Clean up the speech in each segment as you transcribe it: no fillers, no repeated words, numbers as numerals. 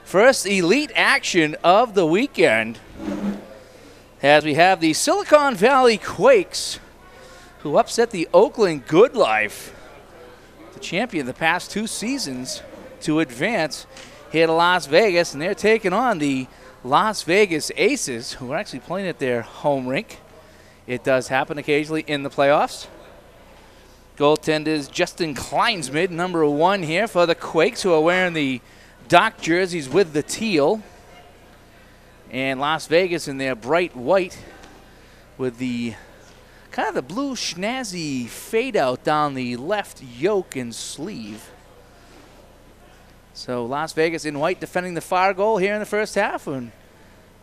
First elite action of the weekend as we have the Silicon Valley Quakes who upset the Oakland Good Life, the champion the past 2 seasons, to advance here to Las Vegas, and they're taking on the Las Vegas Aces, who are actually playing at their home rink. It does happen occasionally in the playoffs. Goaltenders Justin Kleinsmid, number 1 here for the Quakes, who are wearing the dark jerseys with the teal. And Las Vegas in their bright white with the kind of the blue schnazzy fade out down the left yoke and sleeve. So Las Vegas in white defending the far goal here in the first half, and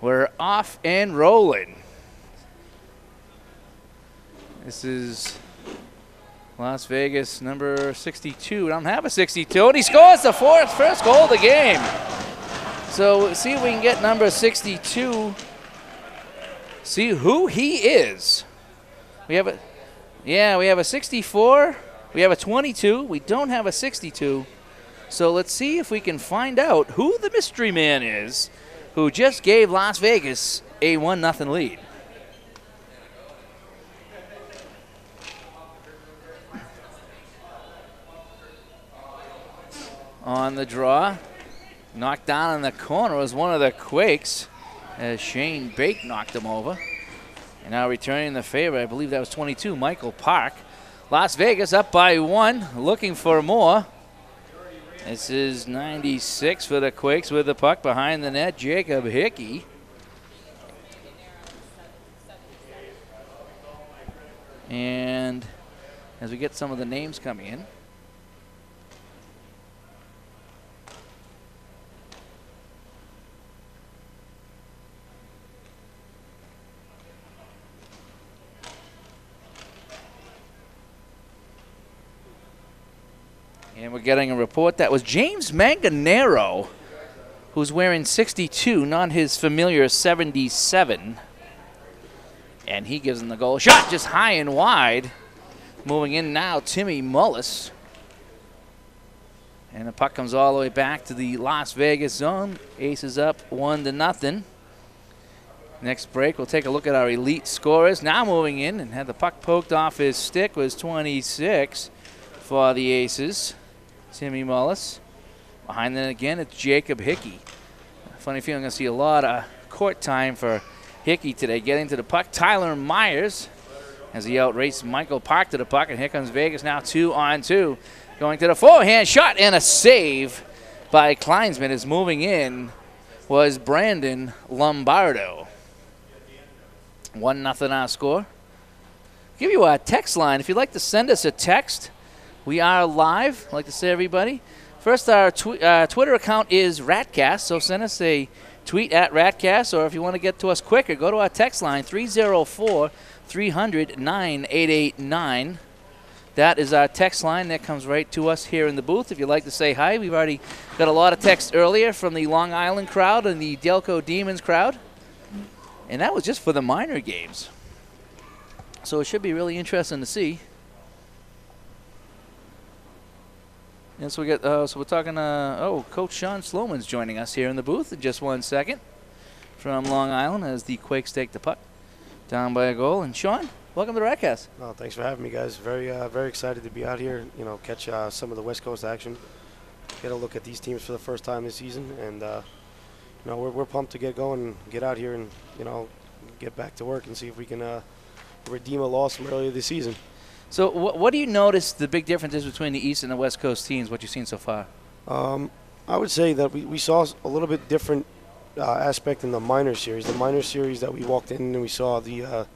we're off and rolling. This is Las Vegas number 62. I don't have a 62, and he scores the first goal of the game. So see if we can get number 62, see who he is. We have a 64, we have a 22, we don't have a 62. So let's see if we can find out who the mystery man is who just gave Las Vegas a 1-0 lead. On the draw, knocked down in the corner was one of the Quakes as Shane Bake knocked him over. And now returning the favor, I believe that was 22, Michael Park. Las Vegas up by 1, looking for more. This is 96 for the Quakes with the puck behind the net, Jacob Hickey. And as we get some of the names coming in, and we're getting a report that was James Manganero, who's wearing 62, not his familiar 77. And he gives him the goal. Shot just high and wide. Moving in now, Timmy Mullis. And the puck comes all the way back to the Las Vegas zone. Aces up 1-0. Next break, we'll take a look at our elite scorers. Now moving in and had the puck poked off his stick was 26 for the Aces. Timmy Mullis. Behind them again, it's Jacob Hickey. Funny feeling I'm going to see a lot of court time for Hickey today. Getting to the puck, Tyler Myers as he outraced Michael Park to the puck, and here comes Vegas now 2-on-2. Going to the forehand shot and a save by Kleinsman as moving in was Brandon Lombardo. 1-0 our score. Give you a text line. If you'd like to send us a text, we are live. I'd like to say, everybody. First, our Twitter account is Ratcast, so send us a tweet at Ratcast, or if you want to get to us quicker, go to our text line, 304-300-9889. That is our text line. That comes right to us here in the booth. If you'd like to say hi, we've already got a lot of text earlier from the Long Island crowd and the Delco Demons crowd. And that was just for the minor games. So it should be really interesting to see. And so we got, so we're talking, Coach Sean Sloman's joining us here in the booth in just 1 second from Long Island as the Quakes take the puck down by a goal. And Sean, welcome to the Ratcast. Oh, thanks for having me, guys. Very excited to be out here, catch some of the West Coast action, get a look at these teams for the first time this season. And, we're pumped to get going and get out here and, get back to work and see if we can redeem a loss from earlier this season. So what do you notice the big differences between the East and the West Coast teams, what you've seen so far? I would say that we saw a little bit different aspect in the minor series. The minor series that we walked in and we saw the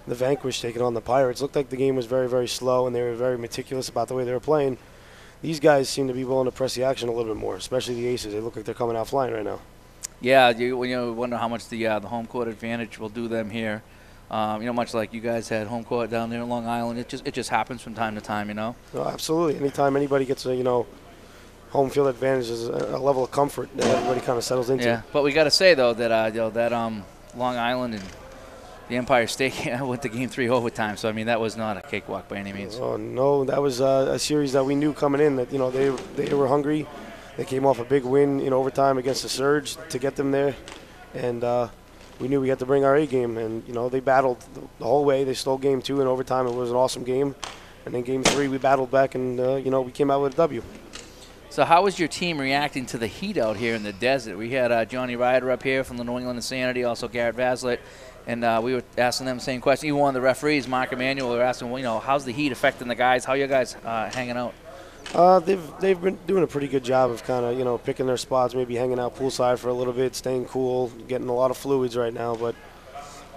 Vanquish taking on the Pirates. Looked like the game was very, very slow, and they were very meticulous about the way they were playing. These guys seem to be willing to press the action a little bit more, especially the Aces. They look like they're coming out flying right now. Yeah, you wonder how much the home court advantage will do them here. Much like you guys had home court down there in Long Island, it just happens from time to time, Oh, absolutely. Anytime anybody gets a home field advantage is a level of comfort that everybody kind of settles into. Yeah, but we got to say though that Long Island and the Empire State went to Game 3 overtime. So I mean that was not a cakewalk by any means. Oh no, that was a series that we knew coming in that they were hungry. They came off a big win in overtime against the Surge to get them there, and we knew we had to bring our A game. And they battled the whole way. They stole game 2 in overtime. It was an awesome game, and then game 3 we battled back, and we came out with a W. So how was your team reacting to the heat out here in the desert? We had Johnny Ryder up here from the New England Insanity, also Garrett Vaslett, and we were asking them the same question. Even one of the referees, Mark Emanuel, we were asking, well, how's the heat affecting the guys? How are you guys hanging out? They've been doing a pretty good job of kind of picking their spots, maybe hanging out poolside for a little bit, staying cool, getting a lot of fluids right now. But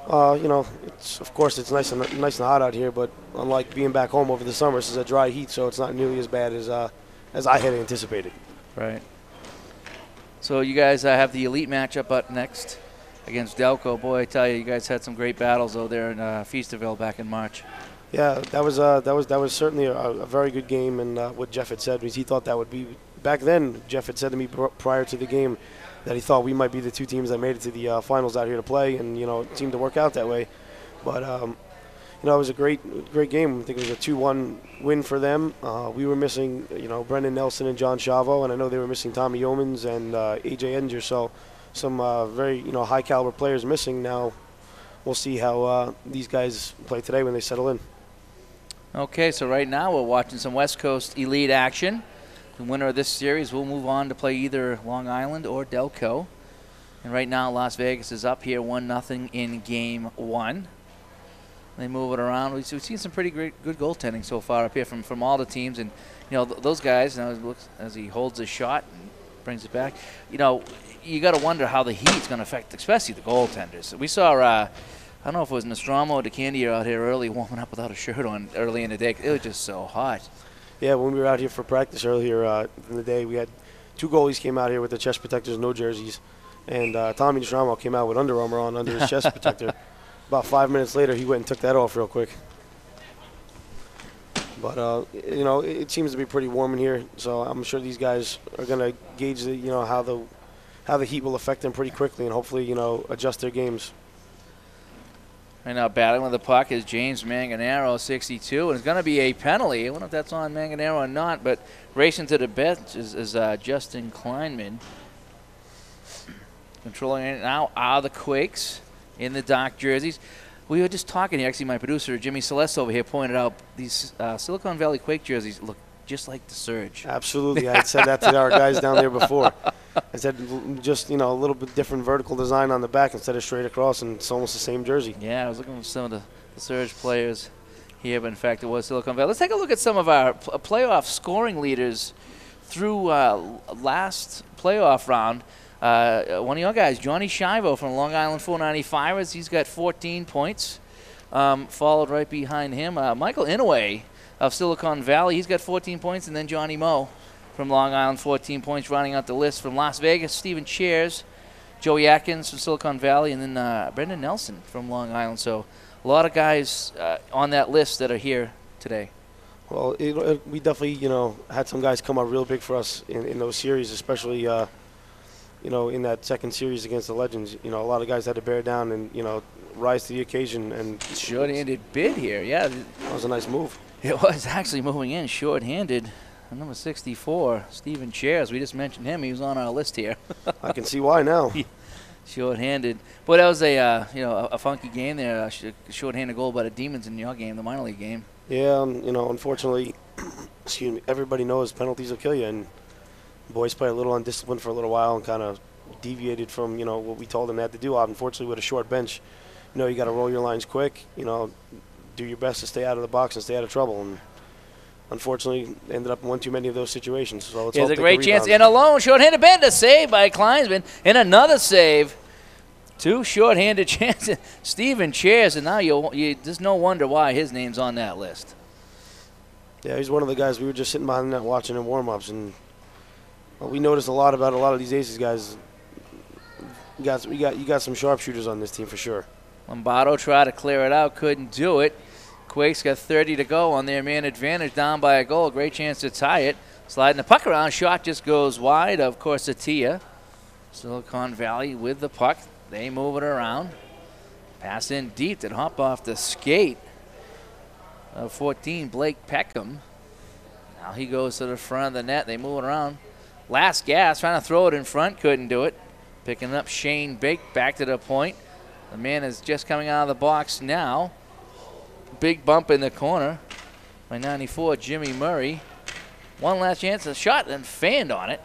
of course it's nice and hot out here. But unlike being back home over the summer, this is a dry heat, so it's not nearly as bad as I had anticipated. Right. So you guys have the elite matchup up next against Delco. Boy, I tell you guys had some great battles over there in Feasterville back in March. Yeah, that was certainly a very good game, and what Jeff had said was he thought that would be back then. Jeff had said to me prior to the game that he thought we might be the 2 teams that made it to the finals out here to play, and it seemed to work out that way. But it was a great game. I think it was a 2-1 win for them. We were missing Brendan Nelson and John Chavo, and I know they were missing Tommy Yeomans and AJ Edinger, so some very high caliber players missing. Now we'll see how these guys play today when they settle in. Okay, so right now we're watching some West Coast Elite action. The winner of this series will move on to play either Long Island or Delco. And right now Las Vegas is up here 1-0 in game 1. They move it around. We've seen some pretty good goaltending so far up here from all the teams. And, those guys, as he holds his shot and brings it back, you got to wonder how the heat's going to affect, especially the goaltenders. We saw I don't know if it was Nostromo or DeCandier out here early warming up without a shirt on early in the day. It was just so hot. Yeah, when we were out here for practice earlier in the day, we had 2 goalies came out here with their chest protectors, no jerseys. And Tommy Nostromo came out with Under Armour on under his chest protector. About 5 minutes later, he went and took that off real quick. But, it seems to be pretty warm in here, so I'm sure these guys are going to gauge how the heat will affect them pretty quickly and hopefully, adjust their games. Right now battling with the puck is James Manganaro, 62, and it's going to be a penalty. I wonder if that's on Manganaro or not, but racing to the bench is Justin Kleinman. Controlling it now are the Quakes in the dark jerseys. We were just talking here, actually my producer Jimmy Celeste over here pointed out these Silicon Valley Quake jerseys look just like the Surge. Absolutely, I had said that to our guys down there before. I said just, a little bit different vertical design on the back instead of straight across, and it's almost the same jersey. Yeah, I was looking for some of the Surge players here, but in fact it was Silicon Valley. Let's take a look at some of our playoff scoring leaders through last playoff round. One of your guys, Johnny Shivo from Long Island 495ers, he's got 14 points. Followed right behind him, Michael Inouye of Silicon Valley, he's got 14 points, and then Johnny Moe from Long Island, 14 points, rounding out the list. From Las Vegas, Stephen Cheers, Joey Atkins from Silicon Valley, and then Brendan Nelson from Long Island. So a lot of guys on that list that are here today. Well, we definitely, had some guys come out real big for us in those series, especially, in that second series against the Legends. A lot of guys had to bear down and, rise to the occasion. And short-handed bid here, yeah. That was a nice move. It was actually moving in short-handed. Number 64, Stephen Cheers. We just mentioned him. He was on our list here. I can see why now. Short-handed. Boy, that was a funky game there. A short-handed goal by the Demons in your game, the minor league game. Yeah, unfortunately, excuse me, everybody knows penalties will kill you, and boys play a little undisciplined for a little while and kind of deviated from, what we told them they had to do. Unfortunately, with a short bench, you got to roll your lines quick, do your best to stay out of the box and stay out of trouble. And unfortunately, ended up in one too many of those situations. So let's Here's a great chance. And alone, short-handed bend, a save by Kleinsman. And another save. 2 short-handed chances. Stephen Cheers, and now there's no wonder why his name's on that list. Yeah, he's one of the guys. We were just sitting behind the net watching in warm-ups, and we noticed a lot about a lot of these Aces guys. You got some sharpshooters on this team for sure. Lombardo tried to clear it out, couldn't do it. Quakes got 30 to go on their man advantage, down by a goal. Great chance to tie it. Sliding the puck around, shot just goes wide. Of course, Atia. Silicon Valley with the puck. They move it around. Pass in deep and hop off the skate of 14, Blake Peckham. Now he goes to the front of the net. They move it around. last gas, trying to throw it in front, couldn't do it. Picking up Shane Bake back to the point. The man is just coming out of the box now. Big bump in the corner by 94, Jimmy Murray. One last chance, a shot, and fanned on it.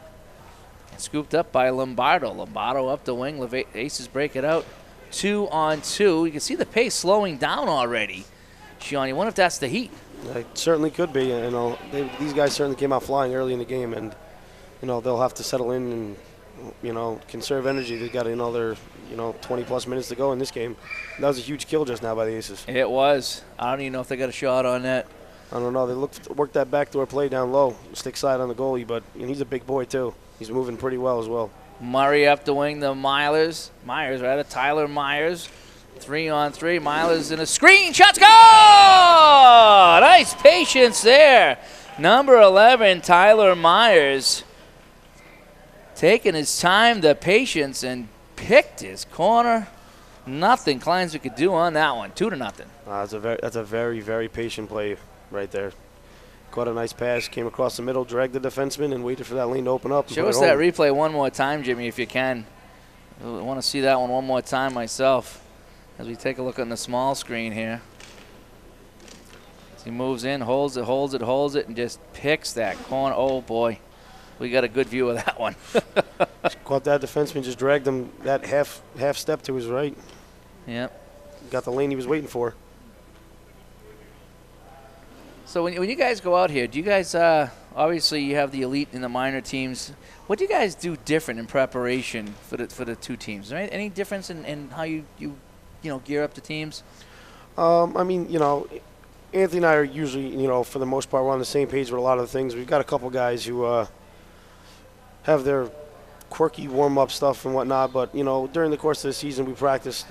And scooped up by Lombardo. Lombardo up the wing. Aces break it out. 2-on-2. You can see the pace slowing down already. Sean, you wonder if that's the heat. It certainly could be. You know, these guys certainly came out flying early in the game, and you know they'll have to settle in and conserve energy. They've got another 20+ minutes to go in this game. That was a huge kill just now by the Aces. It was. I don't even know if they got a shot on that. I don't know. They worked that backdoor play down low, stick side on the goalie, but he's a big boy too. He's moving pretty well as well. Murray up the wing, the Myers, Tyler Myers. 3-on-3, Myers in a screen, shots go! Nice patience there. Number 11, Tyler Myers, taking his time, the patience, and picked his corner. Nothing Kleinsvik could do on that one, 2-0. That's a very, very patient play right there. Caught a nice pass, came across the middle, dragged the defenseman, and waited for that lane to open up. Show us that replay one more time, Jimmy, if you can. I want to see that one more time myself as we take a look on the small screen here. As he moves in, holds it, and just picks that corner. Oh, boy. We got a good view of that one. Caught that defenseman, just dragged him that half step to his right. Yep. Got the lane he was waiting for. So when you guys go out here, do you guys obviously you have the elite and the minor teams? What do you guys do different in preparation for the two teams? Is there any difference in how you gear up the teams? I mean, Anthony and I are usually, for the most part, we're on the same page with a lot of the things. We've got a couple guys who have their quirky warm-up stuff and whatnot, but during the course of the season, we practice.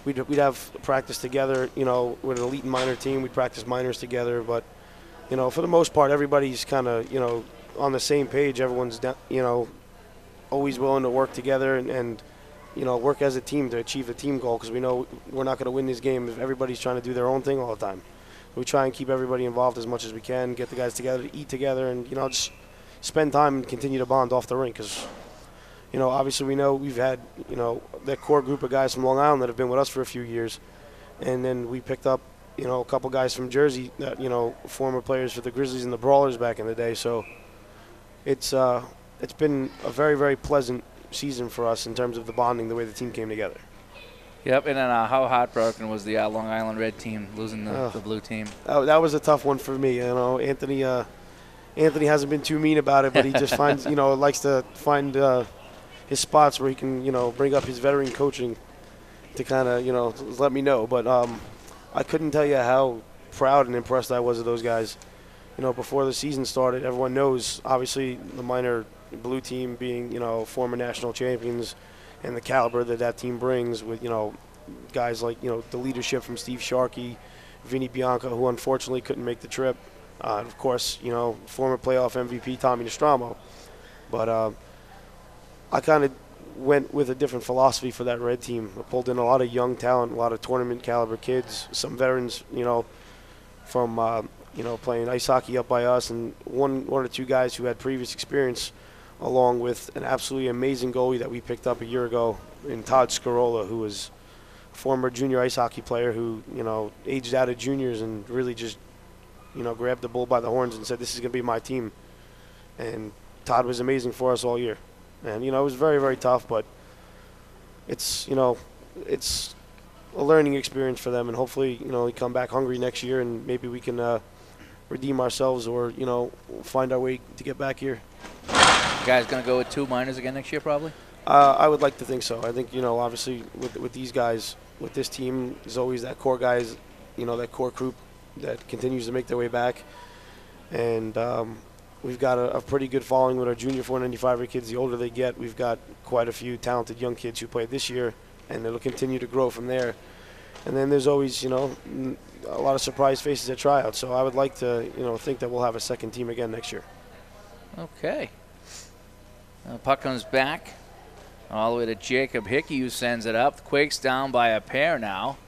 We'd have practice together, with an elite and minor team. We'd practice minors together, but, for the most part, everybody's kind of, on the same page. Everyone's, always willing to work together and work as a team to achieve the team goal, because we know we're not going to win this game if everybody's trying to do their own thing all the time. We try and keep everybody involved as much as we can, get the guys together to eat together, and, just spend time and continue to bond off the rink, because obviously we know we've had, that core group of guys from Long Island that have been with us for a few years. And then we picked up, a couple guys from Jersey that, former players for the Grizzlies and the Brawlers back in the day. So it's been a very, very pleasant season for us in terms of the bonding, the way the team came together. Yep, and then how heartbroken was the Long Island Red team losing the blue team? That was a tough one for me. Anthony hasn't been too mean about it, but he just finds, likes to find his spots where he can, bring up his veteran coaching to kind of, let me know. But I couldn't tell you how proud and impressed I was of those guys. Before the season started, everyone knows, obviously, the minor blue team being, former national champions and the caliber that team brings with, guys like, the leadership from Steve Sharkey, Vinny Bianca, who unfortunately couldn't make the trip. Of course, former playoff MVP Tommy Nostramo. But I kind of went with a different philosophy for that red team. I pulled in a lot of young talent, a lot of tournament caliber kids, some veterans, from playing ice hockey up by us, and one or two guys who had previous experience, along with an absolutely amazing goalie that we picked up a year ago in Todd Scarola, who was a former junior ice hockey player who, aged out of juniors and really just, grabbed the bull by the horns and said, this is going to be my team. And Todd was amazing for us all year. And, it was very, very tough, but it's, it's a learning experience for them. And hopefully, we come back hungry next year and maybe we can redeem ourselves or, find our way to get back here. You guys going to go with 2 minors again next year probably? I would like to think so. I think, obviously with these guys, with this team, there's always that core guys, that core group that continues to make their way back. And we've got a pretty good following with our junior 495er kids. The older they get, we've got quite a few talented young kids who played this year, and it'll continue to grow from there. And then there's always, a lot of surprise faces at tryouts. So I would like to, think that we'll have a second team again next year. Okay. Puck comes back all the way to Jacob Hickey, who sends it up. The Quakes down by a pair now.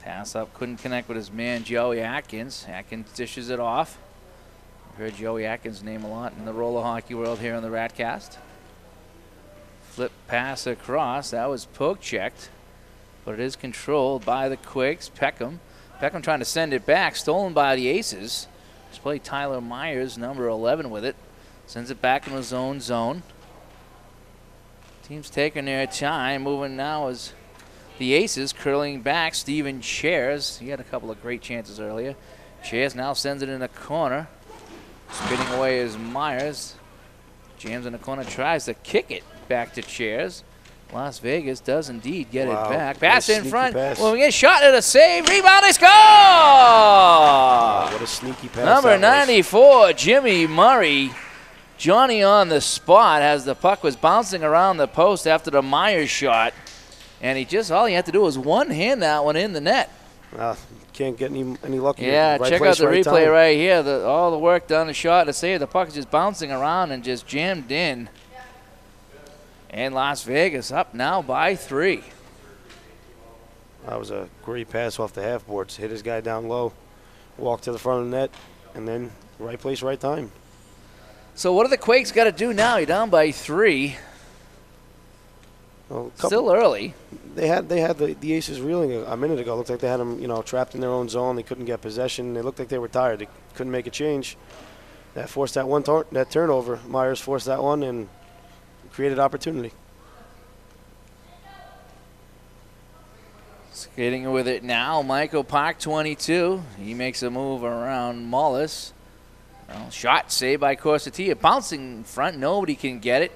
Pass up, couldn't connect with his man Joey Atkins. Atkins dishes it off. Heard Joey Atkins' name a lot in the roller hockey world here on the Ratcast. Flip pass across. That was poke checked, but it is controlled by the Quakes. Peckham trying to send it back. Stolen by the Aces. Just play Tyler Myers, number 11, with it. Sends it back in his own zone. Team's taking their time. Moving now is the Aces, curling back. Steven Chairs. He had a couple of great chances earlier. Chairs now sends it in the corner. Spinning away is Myers. Jams in the corner, tries to kick it back to Chairs. Las Vegas does indeed get it back. Pass in front. Well, we get shot at a save. Rebound, they score! Wow, what a sneaky pass. Number 94, Jimmy Murray. Johnny on the spot as the puck was bouncing around the post after the Myers shot. And all he had to do was one-hand that one in the net. Can't get any luckier. Yeah, right check place, out the right replay time. right here. All the work done, the shot, the save. The puck is just bouncing around and just jammed in. And Las Vegas up now by 3. That was a great pass off the half boards. Hit his guy down low, walk to the front of the net, and then right place, right time. So what do the Quakes got to do now? You're down by 3. Well, Still early. They had the Aces reeling a minute ago. Looked like they had them, trapped in their own zone. They couldn't get possession. They looked like they were tired. They couldn't make a change. That forced that turnover. Myers forced that one and created opportunity. Skating with it now, Michael Park, 22. He makes a move around Mullis. Well, shot saved by Corsatia. Bouncing in front, nobody can get it.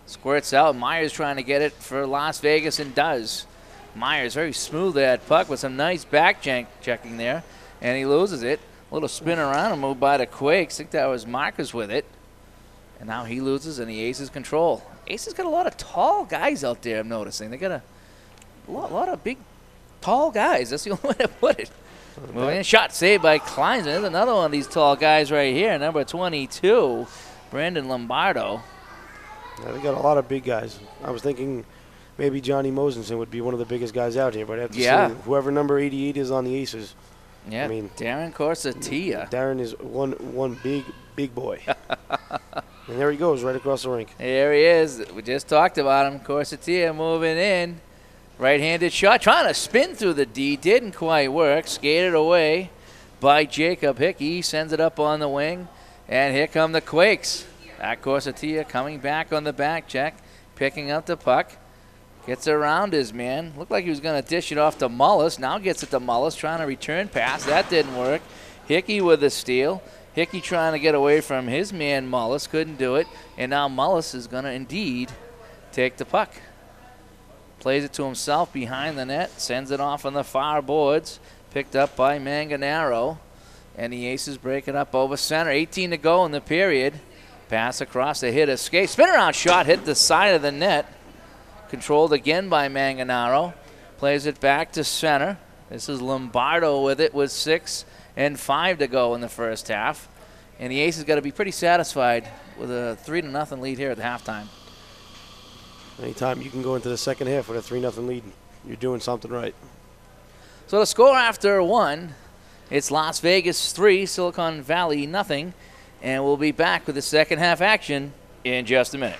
Squirts out. Myers trying to get it for Las Vegas and does. Myers very smooth that puck with some nice back checking there, and he loses it. A little spin around and move by the Quakes. I think that was Marcus with it. And now he loses and the Aces control. Aces got a lot of tall guys out there, I'm noticing. They got a lot of big, tall guys. That's the only way to put it. Moving in, shot saved by Kleinsman. There's another one of these tall guys right here, number 22, Brandon Lombardo. Yeah, they got a lot of big guys. I was thinking maybe Johnny Mosenson would be one of the biggest guys out here, but after seeing whoever number 88 is on the Aces. Yeah, I mean, Darren Corsatia. Darren is one big boy. And there he goes, right across the rink. There he is. We just talked about him. Corsatia moving in. Right-handed shot, trying to spin through the D. Didn't quite work. Skated away by Jacob Hickey. Sends it up on the wing. And here come the Quakes. At Corsatia coming back on the back check. Picking up the puck. Gets around his man. Looked like he was going to dish it off to Mullis. Now gets it to Mullis. Trying to return pass. That didn't work. Hickey with the steal. Hickey trying to get away from his man Mullis. Couldn't do it. And now Mullis is going to indeed take the puck. Plays it to himself behind the net. Sends it off on the far boards. Picked up by Manganaro. And the Aces break it up over center. 18 to go in the period. Pass across the hit escape. Spin around shot hit the side of the net. Controlled again by Manganaro. Plays it back to center. This is Lombardo with it with 6 and 5 to go in the first half. And the Aces got to be pretty satisfied with a 3-0 lead here at the halftime. Anytime you can go into the second half with a 3-0 lead, you're doing something right. So the score after 1, it's Las Vegas 3, Silicon Valley nothing. And we'll be back with the second half action in just a minute.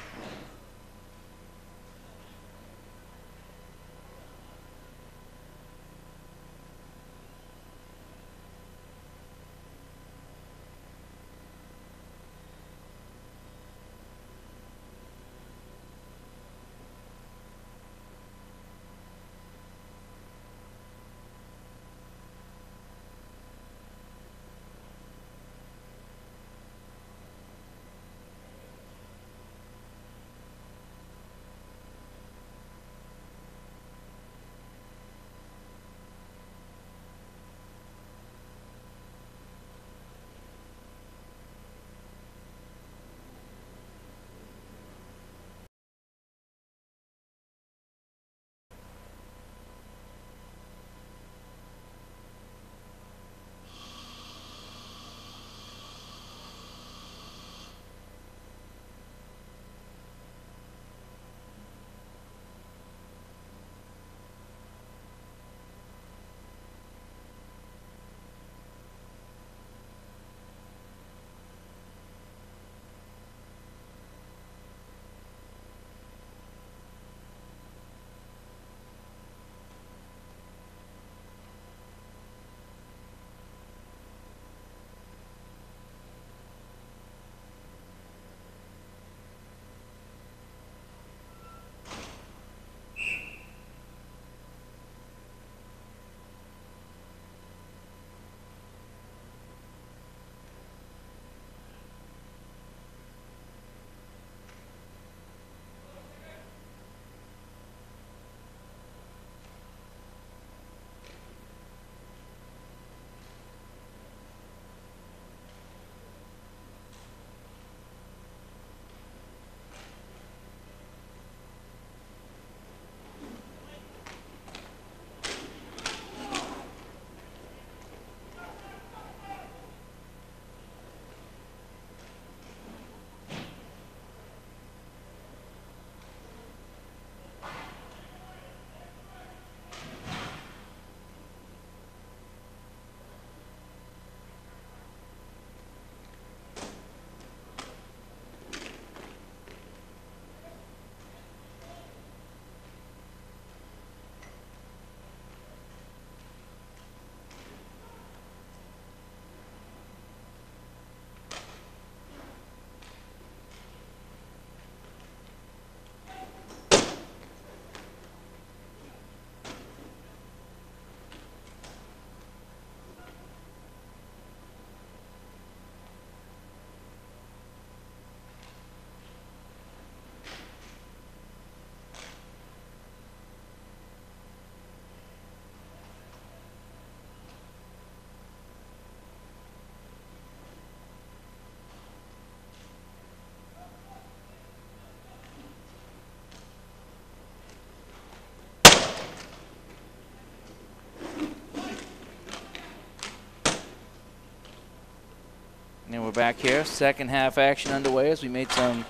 back here. Second half action underway as we made some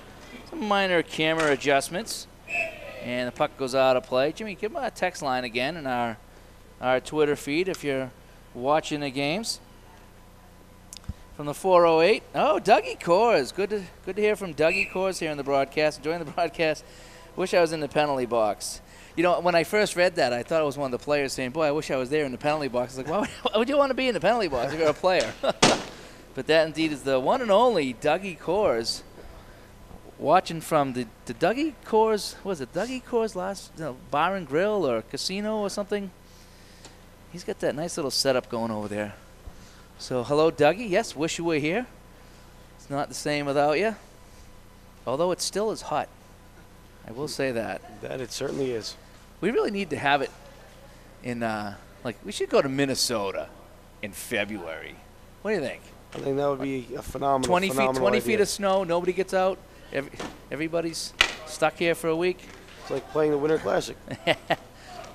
minor camera adjustments. And the puck goes out of play. Jimmy, give him a text line again in our Twitter feed if you're watching the games. From the 408. Oh, Dougie Kors. Good to hear from Dougie Kors here in the broadcast. Enjoying the broadcast. Wish I was in the penalty box. You know, when I first read that, I thought it was one of the players saying, boy, I wish I was there in the penalty box. I was like, why would you want to be in the penalty box if you're a player? But that indeed is the one and only Dougie Kors. Watching from the Dougie Kors, was it Dougie Kors bar and grill or casino or something? He's got that nice little setup going over there. So, hello, Dougie. Yes, wish you were here. It's not the same without you. Although it still is hot. I will say that. That it certainly is. We really need to have it in, we should go to Minnesota in February. What do you think? I think that would be a phenomenal 20 idea. feet of snow, nobody gets out. Everybody's stuck here for a week. It's like playing the Winter Classic.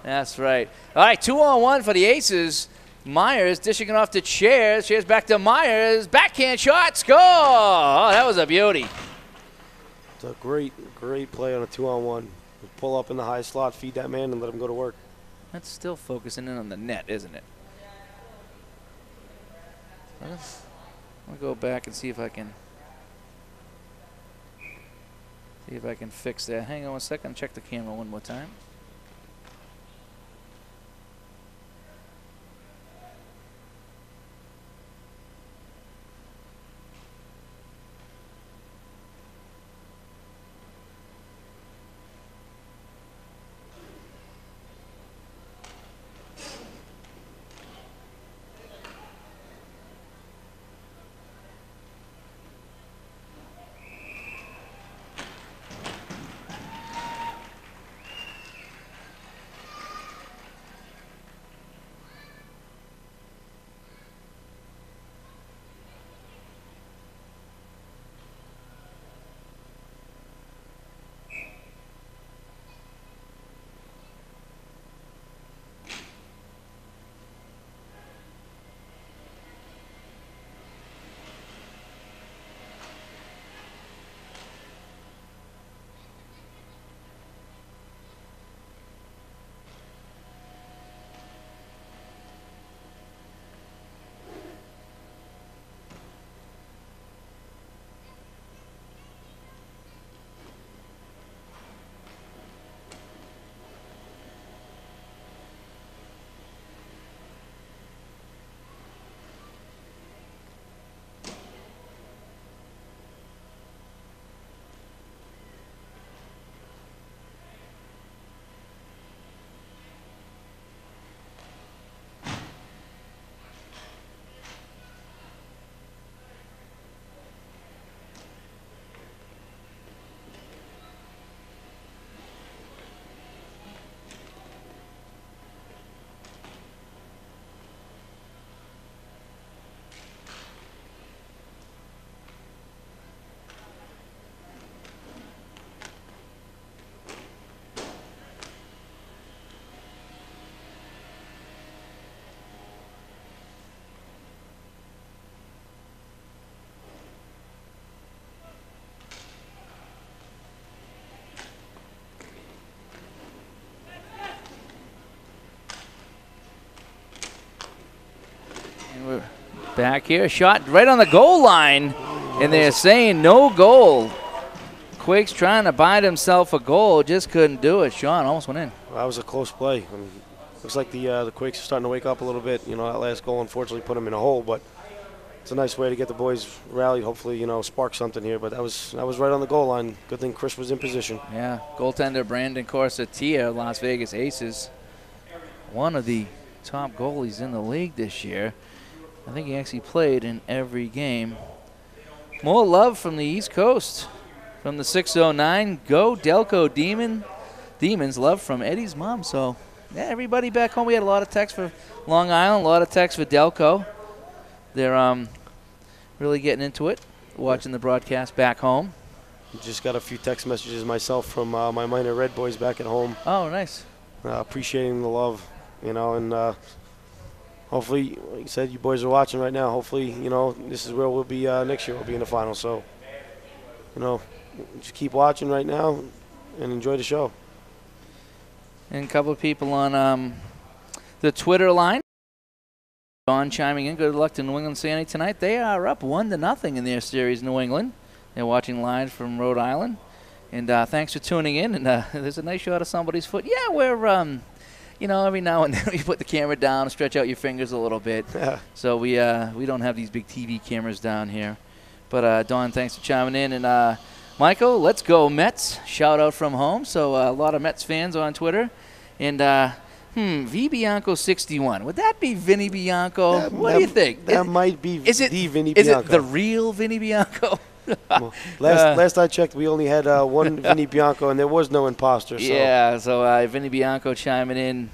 That's right. All right, 2-on-1 for the Aces. Myers dishing it off to Chairs. Chairs back to Myers. Backhand shot. Score! Oh, that was a beauty. It's a great play on a 2-on-1. Pull up in the high slot, feed that man, and let him go to work. That's still focusing in on the net, isn't it? I'll go back and see if I can fix that. Hang on one second. Check the camera one more time. We're back here. Shot right on the goal line. And they're saying no goal. Quakes trying to buy himself a goal. Just couldn't do it. Sean almost went in. Well, that was a close play. I mean, looks like the Quakes are starting to wake up a little bit. You know, that last goal unfortunately put them in a hole, but it's a nice way to get the boys rallied. Hopefully, you know, spark something here. But that was right on the goal line. Good thing Chris was in position. Yeah, goaltender Brandon Corsatia, Las Vegas Aces. One of the top goalies in the league this year. I think he actually played in every game. More love from the East Coast. From the 609, go Delco Demons. Love from Eddie's mom. So, yeah, everybody back home. We had a lot of texts for Long Island, a lot of texts for Delco. They're really getting into it, watching the broadcast back home. Just got a few text messages myself from my minor Red boys back at home. Oh, nice. Appreciating the love, you know, and hopefully, like you said, you boys are watching right now. Hopefully, you know, this is where we'll be next year. We'll be in the final. So, you know, just keep watching right now and enjoy the show. And a couple of people on the Twitter line. Don chiming in. Good luck to New England Sandy tonight. They are up 1-0 in their series, New England. They're watching live from Rhode Island. And thanks for tuning in. And there's a nice shot of somebody's foot. Yeah, we're, you know, every now and then you put the camera down and stretch out your fingers a little bit. So we don't have these big TV cameras down here. But, Don, thanks for chiming in. And, Michael, let's go Mets. Shout out from home. So a lot of Mets fans on Twitter. And, V Bianco 61. Would that be Vinny Bianco? What do you think? That might be the Vinny Bianco. Is it the real Vinny Bianco? Well, last I checked, we only had one Vinny Bianco, and there was no imposter. So. Yeah, so Vinny Bianco chiming in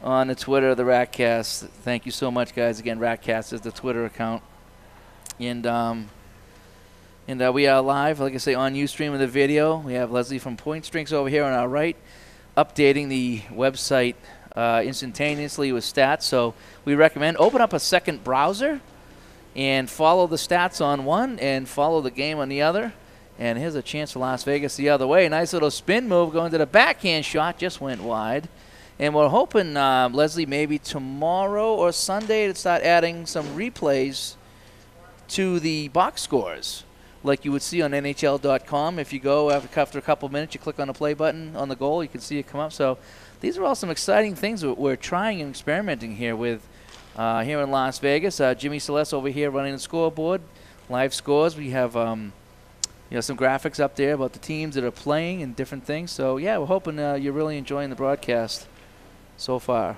on the Twitter of the Ratcast. Thank you so much, guys. Again, Ratcast is the Twitter account. And we are live, like I say, on Ustream with the video. We have Leslie from Point Strings over here on our right, updating the website instantaneously with stats. So we recommend open up a second browser and follow the stats on one and follow the game on the other. And here's a chance for Las Vegas the other way. Nice little spin move going to the backhand shot. Just went wide. And we're hoping, Leslie, maybe tomorrow or Sunday to start adding some replays to the box scores like you would see on NHL.com. If you go after a couple minutes, you click on the play button on the goal, you can see it come up. So these are all some exciting things we're trying and experimenting here with here in Las Vegas. Jimmy Celeste over here running the scoreboard, live scores. We have you know, some graphics up there about the teams that are playing and different things. So, yeah, we're hoping you're really enjoying the broadcast so far.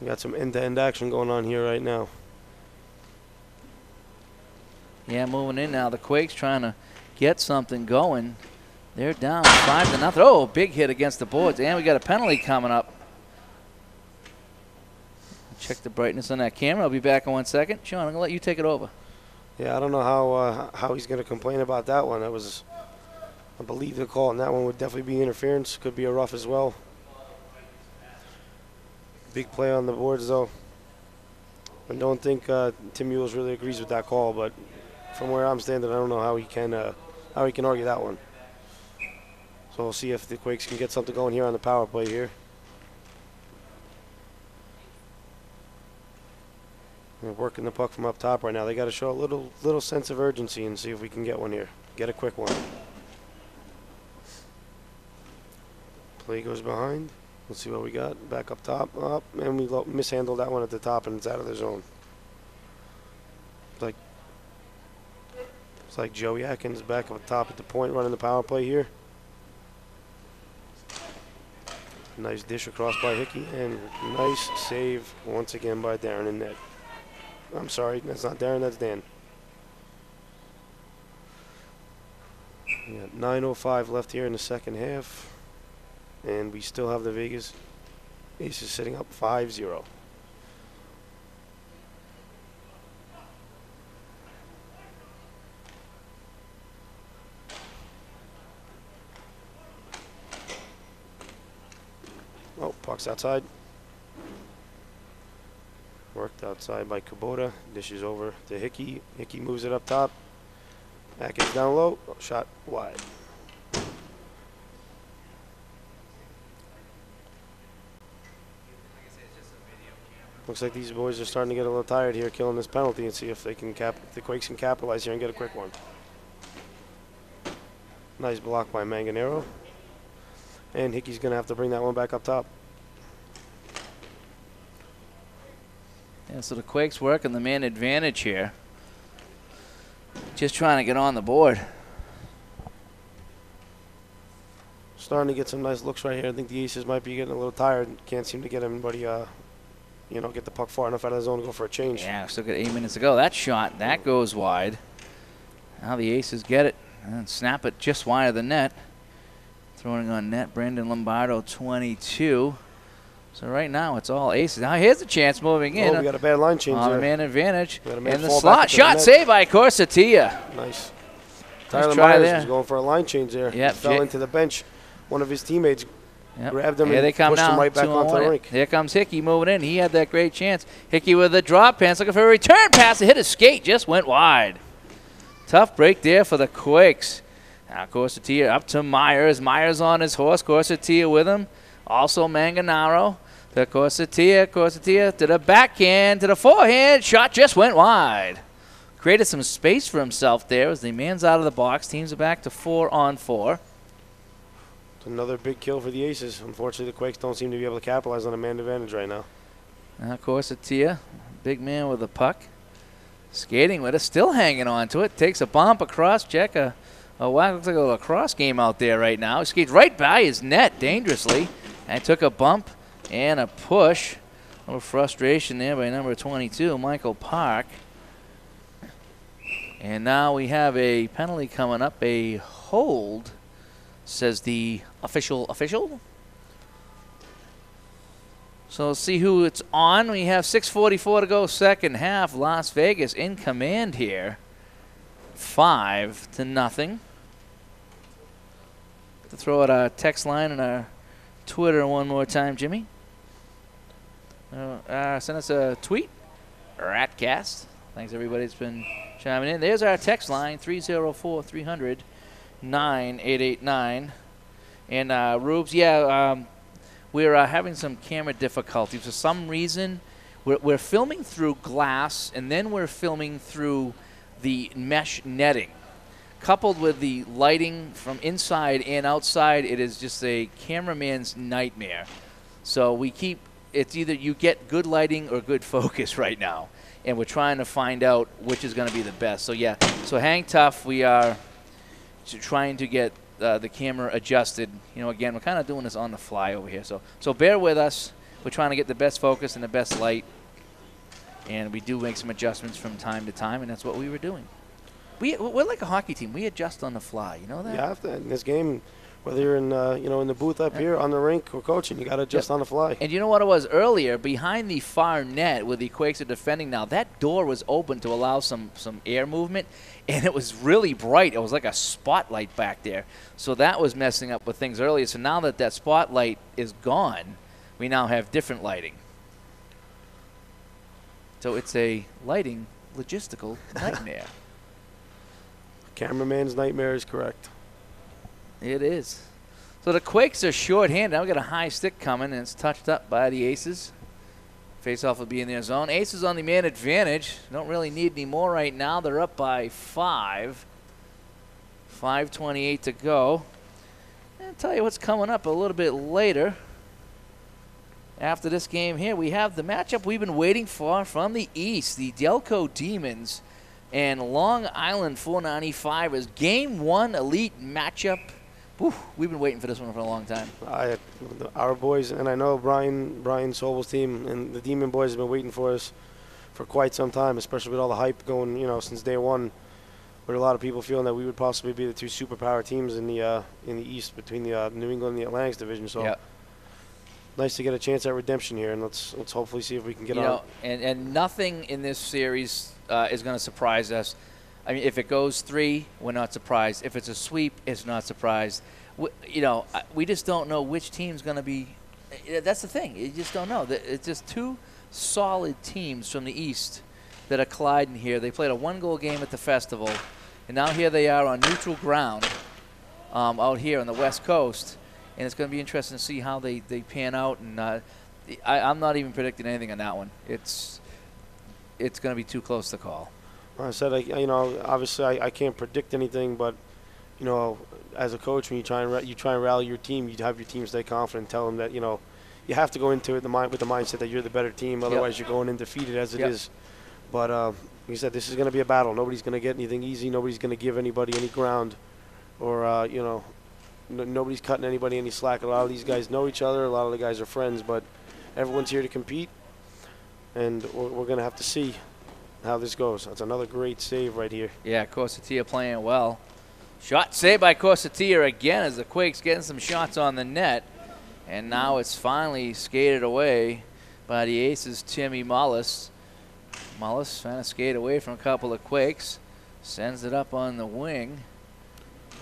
We got some end-to-end action going on here right now. Yeah, moving in now. The Quakes trying to get something going. They're down 5-0. Oh, big hit against the boards. And we got a penalty coming up. Check the brightness on that camera. I'll be back in 1 second. Sean, I'm going to let you take it over. Yeah, I don't know how he's going to complain about that one. That was, I believe the call on that one would definitely be interference. Could be a rough as well. Big play on the boards, though. I don't think Tim Mules really agrees with that call, but from where I'm standing, I don't know how he can argue that one. So we'll see if the Quakes can get something going here on the power play here. We're working the puck from up top right now. They got to show a little sense of urgency and see if we can get one here. Get a quick one. Play goes behind. Let's see what we got. Back up top. Up. And we mishandled that one at the top, and it's out of the zone. It's like Joey Atkins back up top at the point running the power play here. Nice dish across by Hickey, and nice save once again by Darren in net. I'm sorry, that's not Darren, that's Dan. We got 9:05 left here in the second half, and we still have the Vegas Aces sitting up 5-0. Oh, puck's outside. Worked outside by Kubota. Dishes over to Hickey. Hickey moves it up top. Atkins down low. Oh, shot wide. Looks like these boys are starting to get a little tired here, killing this penalty, and see if they can the Quakes can capitalize here and get a quick one. Nice block by Manganero. And Hickey's going to have to bring that one back up top. Yeah, so the Quakes working the man advantage here. Just trying to get on the board. Starting to get some nice looks right here. I think the Aces might be getting a little tired. Can't seem to get anybody, you know, get the puck far enough out of the zone to go for a change. Yeah, still got 8 minutes to go. That shot, that goes wide. Now the Aces get it and snap it just wide of the net. Throwing on net, Brandon Lombardo, 22. So right now it's all Aces. Now here's a chance moving in. Oh, we got a bad line change on there. the man advantage. In the slot. Shot saved by Corsatia. Nice. Tyler Myers there. was going for a line change there. Yep. Fell into the bench. One of his teammates Yep. grabbed them Here they and come pushed now. them right back 2 on onto 1. the rink. Here comes Hickey moving in. He had that great chance. Hickey with a drop pass, looking for a return pass. It hit his skate, just went wide. Tough break there for the Quakes. Now Corsatia up to Myers. Myers on his horse. Corsatia with him. Also Manganaro. To Corsatia. Corsatia to the backhand, to the forehand. Shot just went wide. Created some space for himself there as the man's out of the box. Teams are back to 4 on 4. It's another big kill for the Aces. Unfortunately, the Quakes don't seem to be able to capitalize on a man advantage right now. Now Corsatia, big man with the puck. Skating with it, still hanging on to it. Takes a bump across, check a whack. Looks like a lacrosse game out there right now. He skates right by his net dangerously. And took a bump and a push. A little frustration there by number 22, Michael Park. And now we have a penalty coming up, a hold, says the official. So let's see who it's on. We have 6:44 to go, second half. Las Vegas in command here. 5-0. To throw out our text line and our Twitter one more time, Jimmy. Send us a tweet, Ratcast. Thanks everybody that's been chiming in. There's our text line, 304-300-9889. And Rubes, we're having some camera difficulties. For some reason, we're filming through glass, and then we're filming through the mesh netting. Coupled with the lighting from inside and outside, it is just a cameraman's nightmare. So it's either you get good lighting or good focus right now. And we're trying to find out which is going to be the best. So, yeah, so hang tough. We are trying to get the camera adjusted. You know, again, we're kind of doing this on the fly over here. So bear with us. We're trying to get the best focus and the best light. And we do make some adjustments from time to time, and that's what we were doing. We're like a hockey team. We adjust on the fly. You know that? You have to. In this game, whether you're in in the booth up here, on the rink, or coaching, you got to adjust on the fly. And you know what it was earlier? Behind the far net where the Quakes are defending now, that door was open to allow some air movement, and it was really bright. It was like a spotlight back there. So that was messing up with things earlier. So now that spotlight is gone, we now have different lighting. So it's a lighting logistical nightmare. Cameraman's nightmare is correct. It is. So the Quakes are short-handed. Now we got a high stick coming, and it's touched up by the Aces. Face-off will be in their zone. Aces on the man advantage. Don't really need any more right now. They're up by 5. 5:28 to go. And I'll tell you what's coming up a little bit later. After this game here, we have the matchup we've been waiting for from the East. The Delco Demons and Long Island 495ers. Game 1 elite matchup. Whew, we've been waiting for this one for a long time. Our boys, and I know Brian Sobel's team and the Demon boys have been waiting for us for quite some time, especially with all the hype going, since day one, with a lot of people feeling that we would possibly be the two superpower teams in the East between the New England and the Atlantic division. So nice to get a chance at redemption here, and let's hopefully see if we can get on. And nothing in this series is going to surprise us. I mean, if it goes 3, we're not surprised. If it's a sweep, it's not surprised. We just don't know which team's going to be. That's the thing. You just don't know. It's just two solid teams from the East that are colliding here. They played a 1-goal game at the festival, and now here they are on neutral ground out here on the West Coast. And it's going to be interesting to see how they pan out. And I'm not even predicting anything on that one. It's going to be too close to call. I said, obviously I can't predict anything, but as a coach, when you try and rally your team, you have your team stay confident, tell them that you have to go into it with the mindset that you're the better team. Otherwise, you're going in defeated as it is. But like you said, this is going to be a battle. Nobody's going to get anything easy. Nobody's going to give anybody any ground, or nobody's cutting anybody any slack. A lot of these guys know each other. A lot of the guys are friends, but everyone's here to compete, and we're going to have to see how this goes. That's another great save right here. Yeah, Corsatia playing well. Shot saved by Corsatia again as the Quakes getting some shots on the net. And now it's finally skated away by the Aces' Timmy Mullis. Mullis trying to skate away from a couple of Quakes. Sends it up on the wing.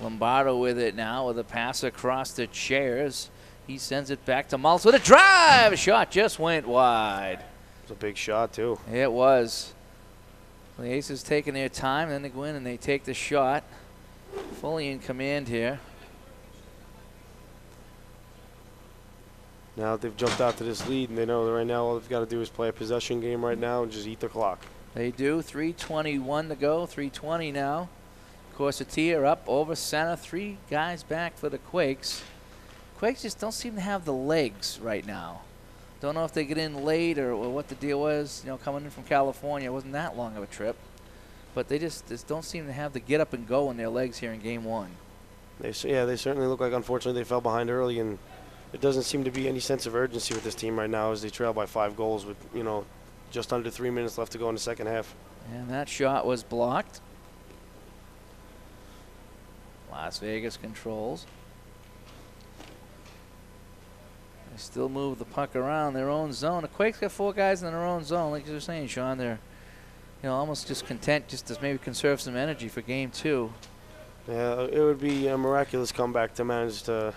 Lombardo with it now with a pass across the chairs. He sends it back to Mullis with a drive. A shot just went wide. It was a big shot, too. It was. The Aces taking their time, then they go in and they take the shot. Fully in command here. Now they've jumped out to this lead, and they know that right now all they've got to do is play a possession game right now and just eat the clock. They do. 3:21 to go. 3:20 now. Corsatia up over center. 3 guys back for the Quakes. Quakes just don't seem to have the legs right now. Don't know if they get in late or what the deal was. You know, coming in from California, it wasn't that long of a trip. But they just don't seem to have the get up and go in their legs here in game 1. They certainly look like, unfortunately, they fell behind early, and there doesn't seem to be any sense of urgency with this team right now as they trail by 5 goals with, you know, just under 3 minutes left to go in the second half. And that shot was blocked. Las Vegas controls. They still move the puck around their own zone. The Quakes got 4 guys in their own zone. Like you were saying, Sean, they're almost just content just to maybe conserve some energy for game 2. Yeah, it would be a miraculous comeback to manage to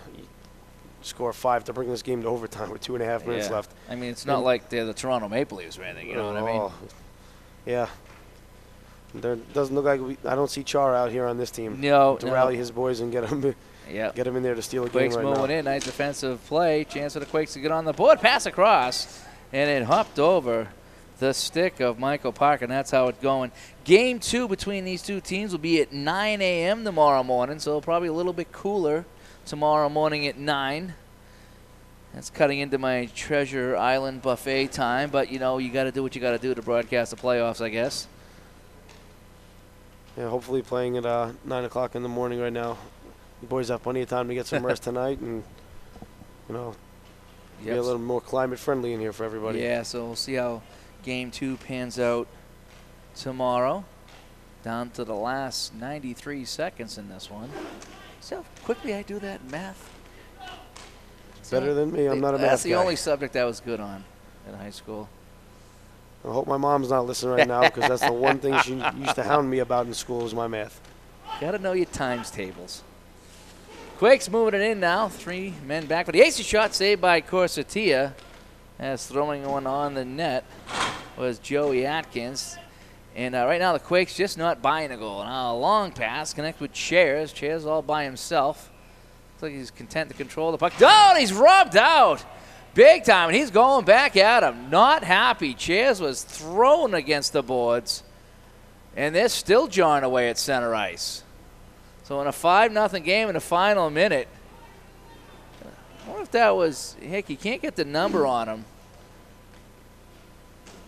score 5 to bring this game to overtime with 2.5 minutes left. I mean, it's not like they're the Toronto Maple Leafs or anything, you know what I mean? Yeah. There doesn't look like I don't see Char out here on this team. No. To rally his boys and get them in there to steal a game Quakes right moving now. in. Nice defensive play. Chance for the Quakes to get on the board. Pass across. And it hopped over the stick of Michael Park, and that's how it's going. Game 2 between these two teams will be at 9 a.m. tomorrow morning, so probably a little bit cooler tomorrow morning at 9. That's cutting into my Treasure Island buffet time, but, you know, you got to do what you got to do to broadcast the playoffs, I guess. Yeah, hopefully playing at 9 o'clock in the morning right now. The boys have plenty of time to get some rest tonight and, you know, be a little more climate friendly in here for everybody. Yeah, so we'll see how game 2 pans out tomorrow. Down to the last 93 seconds in this one. See how quickly I do that math? Better than me. I'm not a math guy. That's the only subject I was good on in high school. I hope my mom's not listening right now because that's the one thing she used to hound me about in school is my math. Got to know your times tables. Quakes moving it in now. 3 men back. But the ace shot saved by Corsatia as throwing one on the net was Joey Atkins. And right now the Quakes just not buying a goal. Now a long pass connect with Chairs. Chairs all by himself. Looks like he's content to control the puck. Oh, he's rubbed out. Big time, and he's going back at him. Not happy. Chairs was thrown against the boards, and they're still jarring away at center ice. So in a 5-0 game in the final minute, I wonder if that was, heck, he can't get the number on him.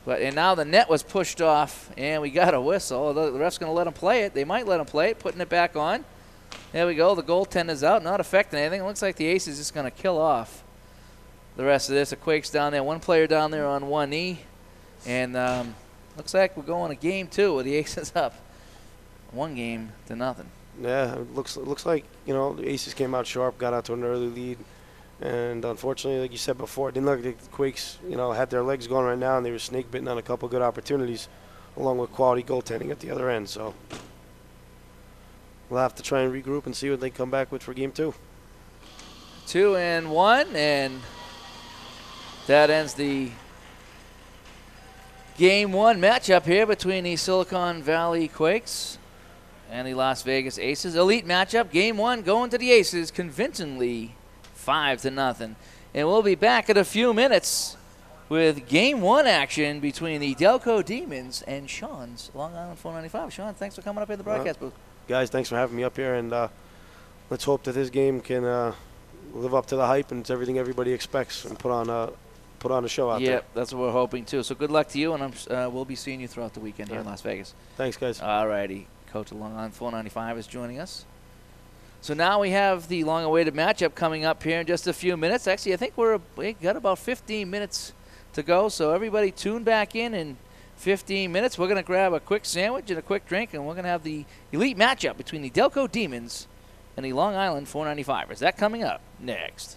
And now the net was pushed off, and we got a whistle. The ref's going to let him play it. They might let him play it, putting it back on. There we go. The goaltender's out, not affecting anything. It looks like the ace is just going to kill off the rest of this. The Quakes down there. One player down there on one knee. And looks like we're going to game 2 with the Aces up 1-0. Yeah, it looks like, you know, the Aces came out sharp, got out to an early lead. And unfortunately, like you said before, it didn't look like the Quakes, you know, had their legs going right now, and they were snake-bitten on a couple good opportunities along with quality goaltending at the other end. So we'll have to try and regroup and see what they come back with for game 2. 2-1, and that ends the game 1 matchup here between the Silicon Valley Quakes and the Las Vegas Aces. Elite matchup, game 1 going to the Aces convincingly 5-0. And we'll be back in a few minutes with game 1 action between the Delco Demons and Sean's Long Island 495. Sean, thanks for coming up here to the broadcast booth. Guys, thanks for having me up here, and let's hope that this game can live up to the hype and it's everything everybody expects and put on a show out there. Yeah, that's what we're hoping too. So good luck to you, and we'll be seeing you throughout the weekend here in Las Vegas. Thanks, guys. All righty. Coach of Long Island 495 is joining us. So now we have the long-awaited matchup coming up here in just a few minutes. Actually, I think we got about 15 minutes to go, so everybody tune back in 15 minutes. We're going to grab a quick sandwich and a quick drink, and we're going to have the elite matchup between the Delco Demons and the Long Island 495ers. That coming up next.